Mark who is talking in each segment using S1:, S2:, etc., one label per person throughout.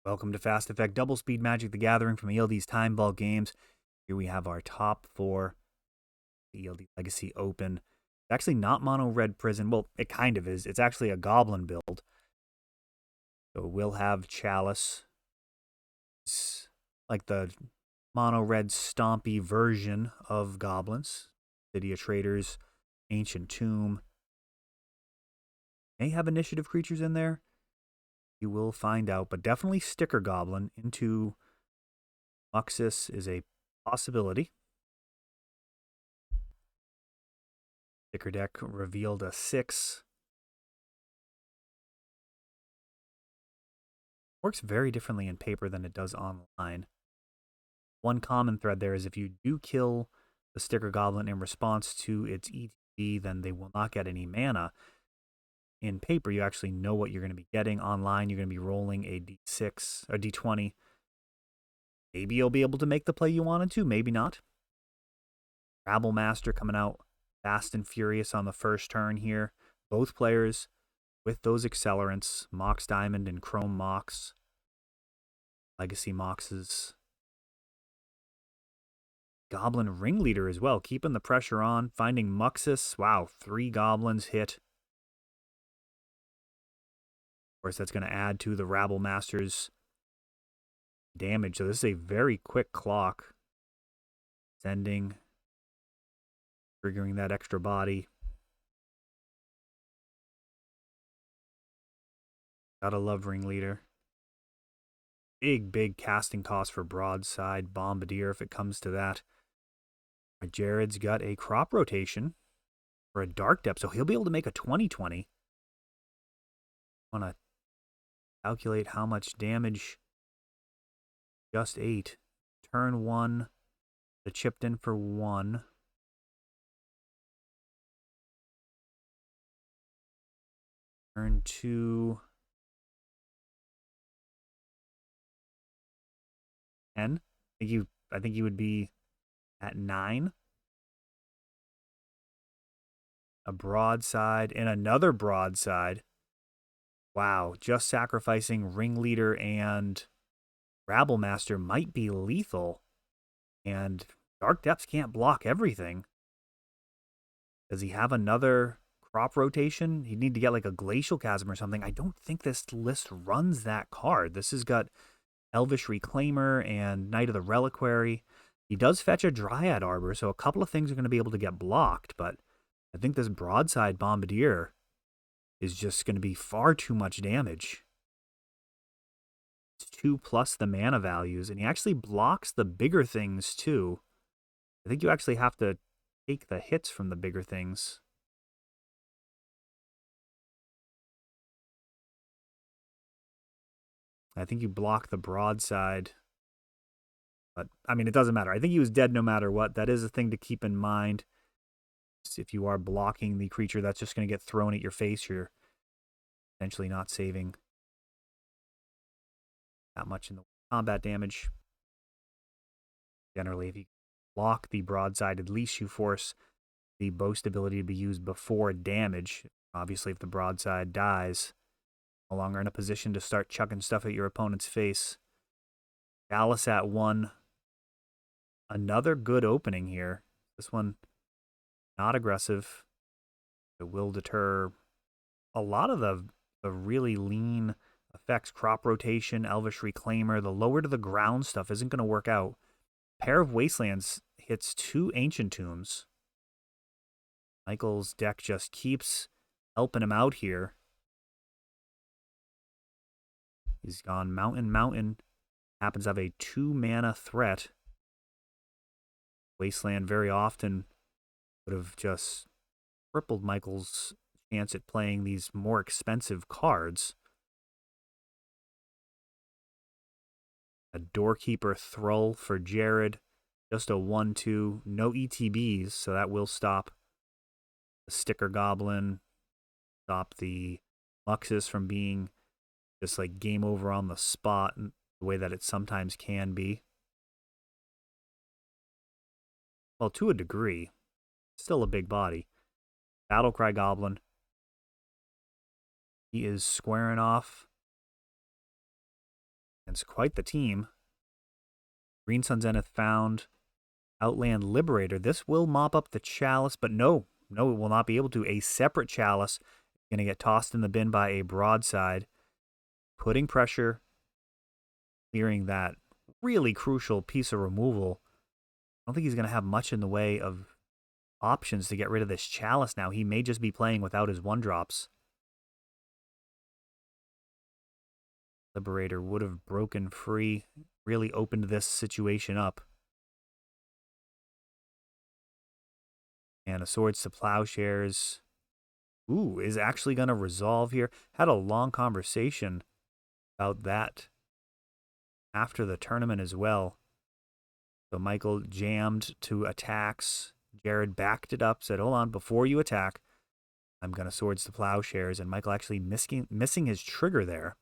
S1: Welcome to Fast Effect Double Speed Magic the Gathering from ELD's Time Ball Games. Here we have our top four, the ELD Legacy Open. It's actually not Mono Red Prison. Well, it kind of is. It's actually a Goblin build. So we'll have Chalice. It's like the Mono Red Stompy version of Goblins. City of Traders, Ancient Tomb. May have initiative creatures in there. You will find out, but definitely Sticker Goblin into Muxus is a possibility. Sticker deck revealed a 6. Works very differently in paper than it does online. One common thread there is if you do kill the Sticker Goblin in response to its ETB, then they will not get any mana. In paper, you actually know what you're going to be getting. Online, you're going to be rolling a D6 or D20. Maybe you'll be able to make the play you wanted to, maybe not. Rabble Master coming out fast and furious on the first turn here. Both players with those accelerants, Mox Diamond and Chrome Mox. Legacy Moxes. Goblin Ringleader as well, keeping the pressure on. Finding Muxus. Wow, 3 goblins hit. Of course, that's going to add to the Rabble Master's damage. So this is a very quick clock. Sending. Triggering that extra body. Gotta love Ringleader. Big casting cost for Broadside Bombardier if it comes to that. Jared's got a crop rotation for a Dark Depth, so he'll be able to make a 20/20. Want to calculate how much damage. Just 8. Turn 1. The chipped in for 1. Turn 2. 10. I think you would be at 9. A broadside and another broadside. Wow, just sacrificing Ringleader and Rabble Master might be lethal. And Dark Depths can't block everything. Does he have another crop rotation? He'd need to get like a Glacial Chasm or something. I don't think this list runs that card. This has got Elvish Reclaimer and Knight of the Reliquary. He does fetch a Dryad Arbor, so a couple of things are going to be able to get blocked, but I think this Broadside Bombardier is just going to be far too much damage. It's 2 plus the mana values, and he actually blocks the bigger things too. I think you actually have to take the hits from the bigger things. I think you block the broadside. But, I mean, it doesn't matter. I think he was dead no matter what. That is a thing to keep in mind. If you are blocking the creature that's just going to get thrown at your face, you're potentially not saving that much in the combat damage. Generally, if you block the broadside, at least you force the boast ability to be used before damage. Obviously, if the broadside dies, no longer in a position to start chucking stuff at your opponent's face. Dallas at 1. Another good opening here. This one, not aggressive. It will deter a lot of the really lean effects. Crop rotation, Elvish Reclaimer. The lower to the ground stuff isn't going to work out. Pair of Wastelands hits 2 Ancient Tombs. Michael's deck just keeps helping him out here. He's gone Mountain. Happens to have a 2 mana threat. Wasteland very often would have just crippled Michael's chance at playing these more expensive cards. A Doorkeeper Thrall for Jared. Just a 1/2. No ETBs, so that will stop the Sticker Goblin. Stop the Muxus from being just like game over on the spot the way that it sometimes can be. Well, to a degree. Still a big body. Battlecry Goblin. He is squaring off It's quite the team. Green Sun Zenith found Outland Liberator. This will mop up the Chalice, but no, it will not be able to. A separate Chalice going to get tossed in the bin by a Broadside, putting pressure, clearing that really crucial piece of removal. I don't think he's going to have much in the way of options to get rid of this Chalice now. He may just be playing without his 1-drops. Liberator would have broken free, really opened this situation up. And a Swords to Plowshares, is actually going to resolve here. Had a long conversation about that after the tournament as well. So Michael jammed to attacks. Jared backed it up, said, hold on, before you attack, I'm going to Swords to Plowshares. And Michael actually missing his trigger there.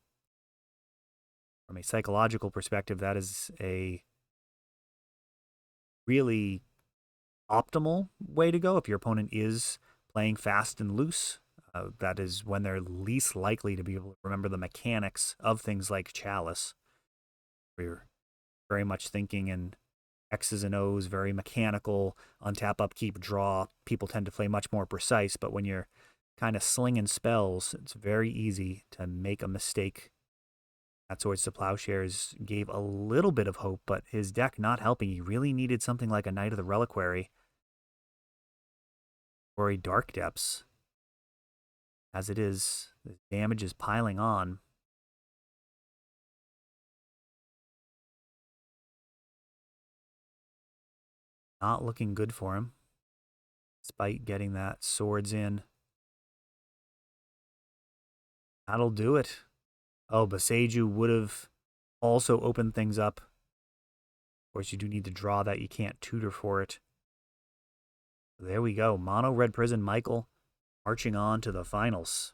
S1: From a psychological perspective, that is a really optimal way to go. If your opponent is playing fast and loose, that is when they're least likely to be able to remember the mechanics of things like Chalice. We're very much thinking in X's and O's, very mechanical, untap, upkeep, draw. People tend to play much more precise, but when you're kind of slinging spells, it's very easy to make a mistake. That Swords to Plowshares gave a little bit of hope, but his deck not helping. He really needed something like a Knight of the Reliquary or a Dark Depths. As it is, the damage is piling on. Not looking good for him, despite getting that Swords in. That'll do it. Oh, Boseiju would have also opened things up. Of course, you do need to draw that. You can't tutor for it. There we go. Mono Red Prison Michael marching on to the finals.